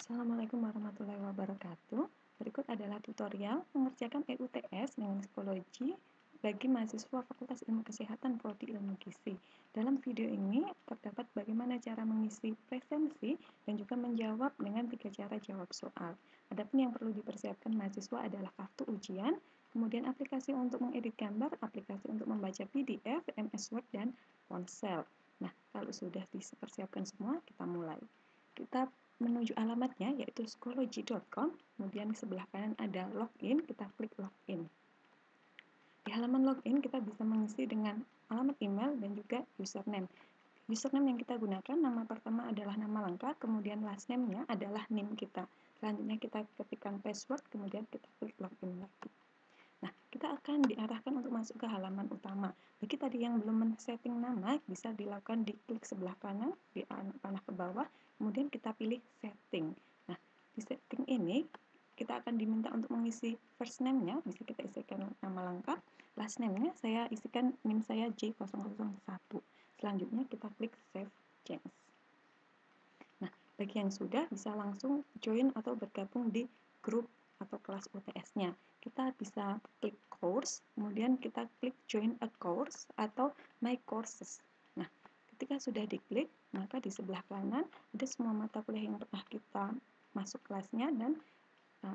Assalamualaikum warahmatullahi wabarakatuh. Berikut adalah tutorial mengerjakan EUTS dengan psikologi bagi mahasiswa Fakultas Ilmu Kesehatan Prodi Ilmu Gizi. Dalam video ini terdapat bagaimana cara mengisi presensi dan juga menjawab dengan 3 cara jawab soal. Adapun yang perlu dipersiapkan mahasiswa adalah kartu ujian, kemudian aplikasi untuk mengedit gambar, aplikasi untuk membaca PDF, MS Word, dan ponsel. Nah, kalau sudah dipersiapkan semua, kita mulai. Kita menuju alamatnya yaitu psikologi.com, kemudian di sebelah kanan ada login, kita klik login. Di halaman login kita bisa mengisi dengan alamat email dan juga username. Username yang kita gunakan, nama pertama adalah nama lengkap, kemudian last name-nya adalah NIM kita. Selanjutnya kita ketikkan password, kemudian kita klik login lagi. Nah, kita akan diarahkan untuk masuk ke halaman utama. Bagi tadi yang belum men-setting nama, bisa dilakukan di klik sebelah kanan, di panah ke bawah, kemudian kita pilih setting. Nah, di setting ini, kita akan diminta untuk mengisi first name-nya, bisa kita isikan nama lengkap. Last name-nya, saya isikan NIM saya J001. Selanjutnya, kita klik save change. Nah, bagi yang sudah, bisa langsung join atau bergabung di grup atau kelas UTS-nya. Kita bisa klik course, kemudian kita klik join a course atau my courses. Nah, ketika sudah diklik, maka di sebelah kanan ada semua mata kuliah yang pernah kita masuk kelasnya dan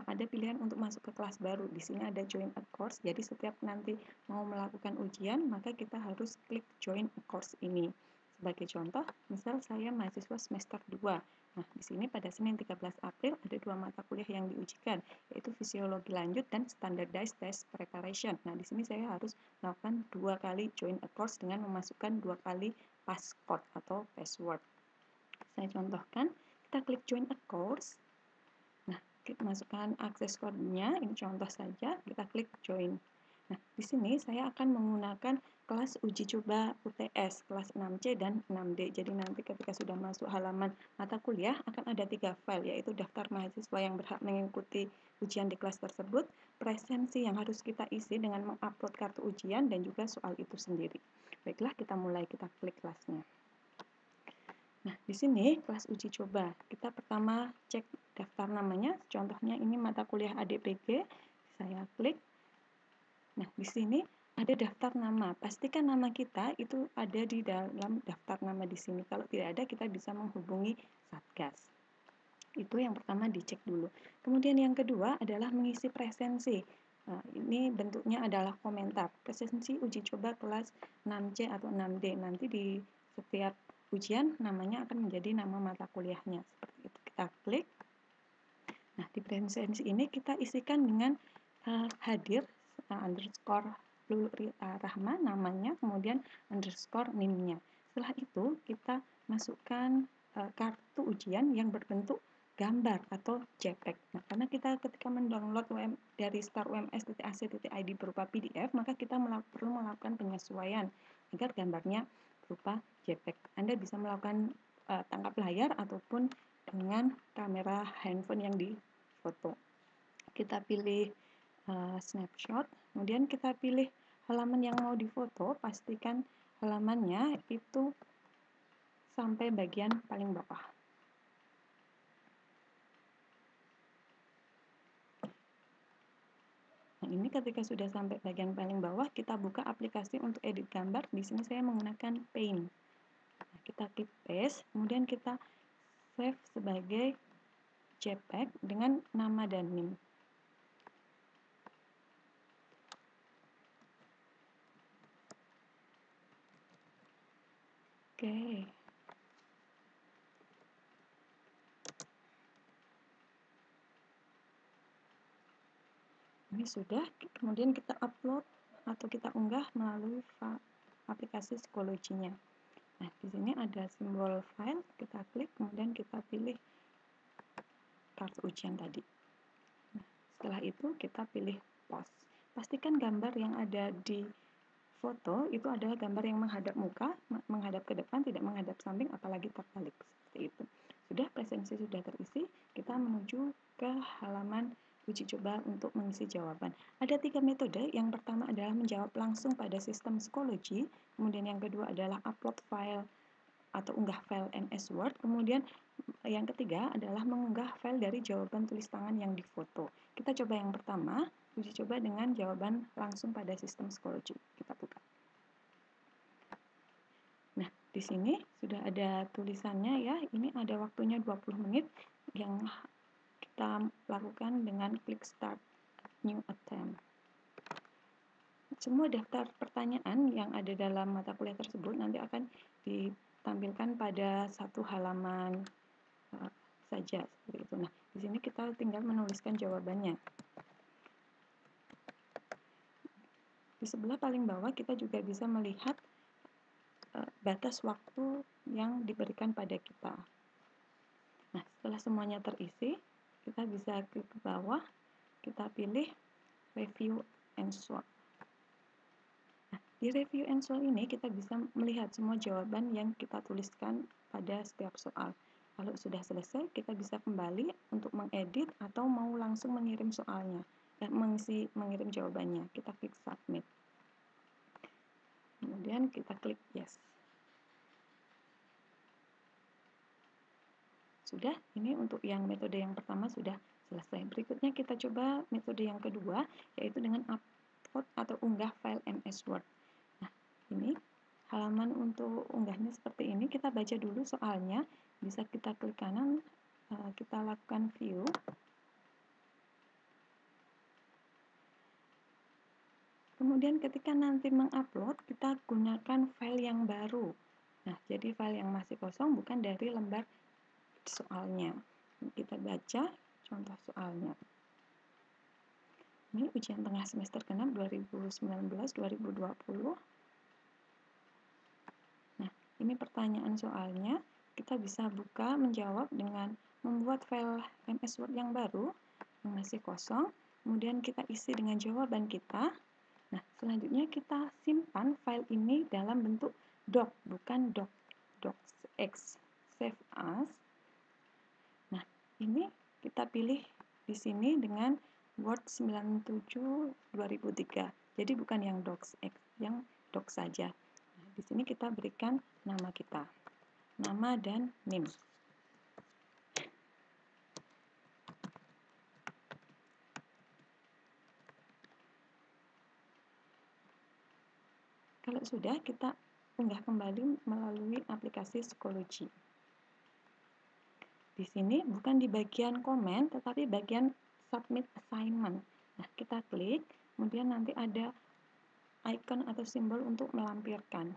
ada pilihan untuk masuk ke kelas baru. Di sini ada join a course, jadi setiap nanti mau melakukan ujian, maka kita harus klik join a course ini. Sebagai contoh, misal saya mahasiswa semester 2. Nah, di sini pada Senin 13 April ada 2 mata kuliah yang diujikan, yaitu fisiologi lanjut dan standardized test preparation. Nah, di sini saya harus melakukan 2 kali join a course dengan memasukkan 2 kali passcode atau password. Saya contohkan, kita klik join a course. Nah, kita masukkan akses kodenya, ini contoh saja, kita klik join. Nah, di sini saya akan menggunakan kelas uji coba UTS, kelas 6C dan 6D. Jadi nanti ketika sudah masuk halaman mata kuliah, akan ada 3 file, yaitu daftar mahasiswa yang berhak mengikuti ujian di kelas tersebut, presensi yang harus kita isi dengan mengupload kartu ujian, dan juga soal itu sendiri. Baiklah, kita mulai, kita klik kelasnya. Nah, di sini kelas uji coba. Kita pertama cek daftar namanya. Contohnya ini mata kuliah ADPG. Saya klik. Nah, di sini ada daftar nama. Pastikan nama kita itu ada di dalam daftar nama di sini. Kalau tidak ada, kita bisa menghubungi Satgas. Itu yang pertama dicek dulu. Kemudian yang kedua adalah mengisi presensi. Nah, ini bentuknya adalah komentar. Presensi uji coba kelas 6C atau 6D. Nanti di setiap ujian namanya akan menjadi nama mata kuliahnya. Seperti itu. Kita klik. Nah, di presensi ini kita isikan dengan hadir underscore Rahma namanya, kemudian underscore NIM-nya. Setelah itu kita masukkan kartu ujian yang berbentuk gambar atau JPEG. Nah, karena kita ketika mendownload dari starums.ac.id berupa PDF, maka kita perlu melakukan penyesuaian agar gambarnya berupa JPEG. Anda bisa melakukan tangkap layar ataupun dengan kamera handphone yang difoto. Kita pilih snapshot, kemudian kita pilih halaman yang mau difoto, pastikan halamannya itu sampai bagian paling bawah. Nah, ini ketika sudah sampai bagian paling bawah, kita buka aplikasi untuk edit gambar. Di sini saya menggunakan Paint. Nah, kita klik paste, kemudian kita save sebagai JPEG dengan nama dan NIM. Oke. Ini sudah, kemudian kita upload atau kita unggah melalui aplikasi psikologinya. Nah, di sini ada simbol file, kita klik, kemudian kita pilih kartu ujian tadi. Nah, setelah itu kita pilih post. Pastikan gambar yang ada di foto itu adalah gambar yang menghadap muka, menghadap ke depan, tidak menghadap samping, apalagi terbalik. Seperti itu. Sudah, presensi sudah terisi, kita menuju ke halaman uji coba untuk mengisi jawaban. Ada 3 metode. Yang pertama adalah menjawab langsung pada sistem psikologi, kemudian yang kedua adalah upload file atau unggah file MS Word, kemudian yang ketiga adalah mengunggah file dari jawaban tulis tangan yang difoto. Kita coba yang pertama, uji coba dengan jawaban langsung pada sistem psikologi. Kita buka. Nah, di sini sudah ada tulisannya ya. Ini ada waktunya 20 menit yang kita lakukan dengan klik start new attempt. Semua daftar pertanyaan yang ada dalam mata kuliah tersebut nanti akan ditampilkan pada satu halaman saja seperti itu. Nah, di sini kita tinggal menuliskan jawabannya. Di sebelah paling bawah kita juga bisa melihat batas waktu yang diberikan pada kita. Nah, setelah semuanya terisi, kita bisa klik ke bawah, kita pilih review and solve. Nah, di review and solve ini kita bisa melihat semua jawaban yang kita tuliskan pada setiap soal. Kalau sudah selesai, kita bisa kembali untuk mengedit atau mau langsung mengirim soalnya, mengirim jawabannya. Kita klik submit. Kemudian kita klik yes. Sudah, ini untuk yang metode yang pertama sudah selesai. Berikutnya kita coba metode yang kedua, yaitu dengan upload atau unggah file MS Word. Nah, ini halaman untuk unggahnya seperti ini. Kita baca dulu soalnya. Bisa kita klik kanan, kita lakukan view. Kemudian ketika nanti mengupload, kita gunakan file yang baru. Nah, jadi file yang masih kosong bukan dari lembar soalnya. Kita baca contoh soalnya. Ini ujian tengah semester ke-6 2019-2020. Nah, ini pertanyaan soalnya. Kita bisa buka menjawab dengan membuat file MS Word yang baru, yang masih kosong. Kemudian kita isi dengan jawaban kita. Nah, selanjutnya kita simpan file ini dalam bentuk doc, bukan docx, save as. Nah, ini kita pilih di sini dengan Word 97/2003. Jadi bukan yang docx, yang doc saja. Nah, di sini kita berikan nama kita, nama dan NIM. Kalau sudah, kita unggah kembali melalui aplikasi Schoology. Di sini bukan di bagian komen, tetapi bagian submit assignment. Nah, kita klik, kemudian nanti ada icon atau simbol untuk melampirkan.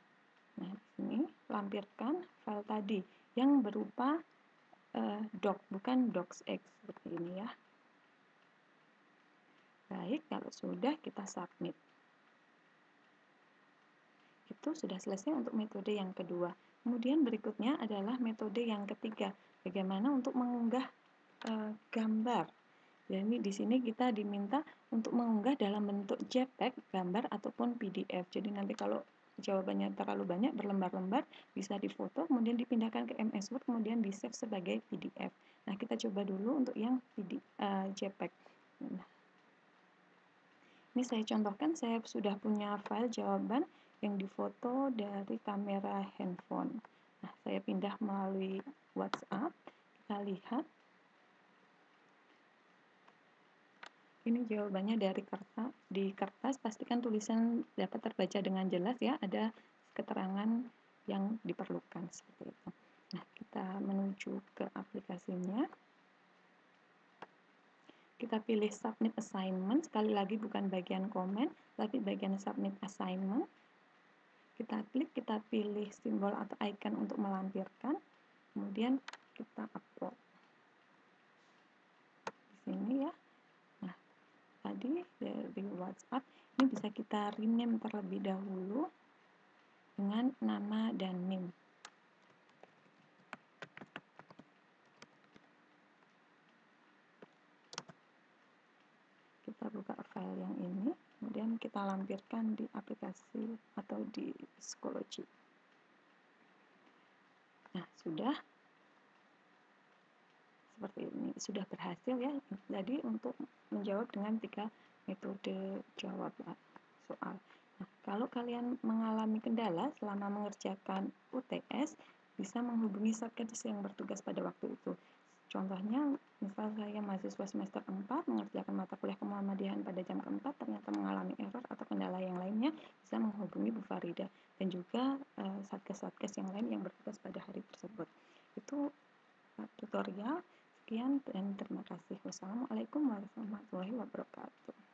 Nah, di sini lampirkan file tadi yang berupa doc, bukan docx seperti ini ya. Baik, kalau sudah kita submit. Itu sudah selesai untuk metode yang kedua. Kemudian berikutnya adalah metode yang ketiga. Bagaimana untuk mengunggah gambar. Jadi di sini kita diminta untuk mengunggah dalam bentuk JPEG, gambar ataupun PDF. Jadi nanti kalau jawabannya terlalu banyak berlembar-lembar bisa difoto, kemudian dipindahkan ke MS Word, kemudian di-save sebagai PDF. Nah, kita coba dulu untuk yang JPEG. Nah, ini saya contohkan, saya sudah punya file jawaban yang difoto dari kamera handphone. Nah, saya pindah melalui WhatsApp. Kita lihat. Ini jawabannya dari kertas. Di kertas pastikan tulisan dapat terbaca dengan jelas ya, ada keterangan yang diperlukan seperti itu. Nah, kita menuju ke aplikasinya. Kita pilih submit assignment, sekali lagi bukan bagian komen, tapi bagian submit assignment. Kita klik, kita pilih simbol atau icon untuk melampirkan, kemudian kita upload. Di sini ya. Nah, tadi dari WhatsApp, ini bisa kita rename terlebih dahulu dengan nama dan NIM. Kita buka file yang ini, kemudian kita lampirkan di aplikasi atau di Schoology. Nah, sudah seperti ini, sudah berhasil ya. Jadi untuk menjawab dengan 3 metode jawab soal. Nah, kalau kalian mengalami kendala selama mengerjakan UTS, bisa menghubungi satgas yang bertugas pada waktu itu. Contohnya, misal saya mahasiswa semester 4 mengerjakan mata kuliah kemuhamadiahan pada jam keempat ternyata mengalami error atau kendala yang lainnya, bisa menghubungi Bu Farida dan juga satgas-satgas yang lain yang bertugas pada hari tersebut. Itu tutorial. Sekian dan terima kasih. Wassalamualaikum warahmatullahi wabarakatuh.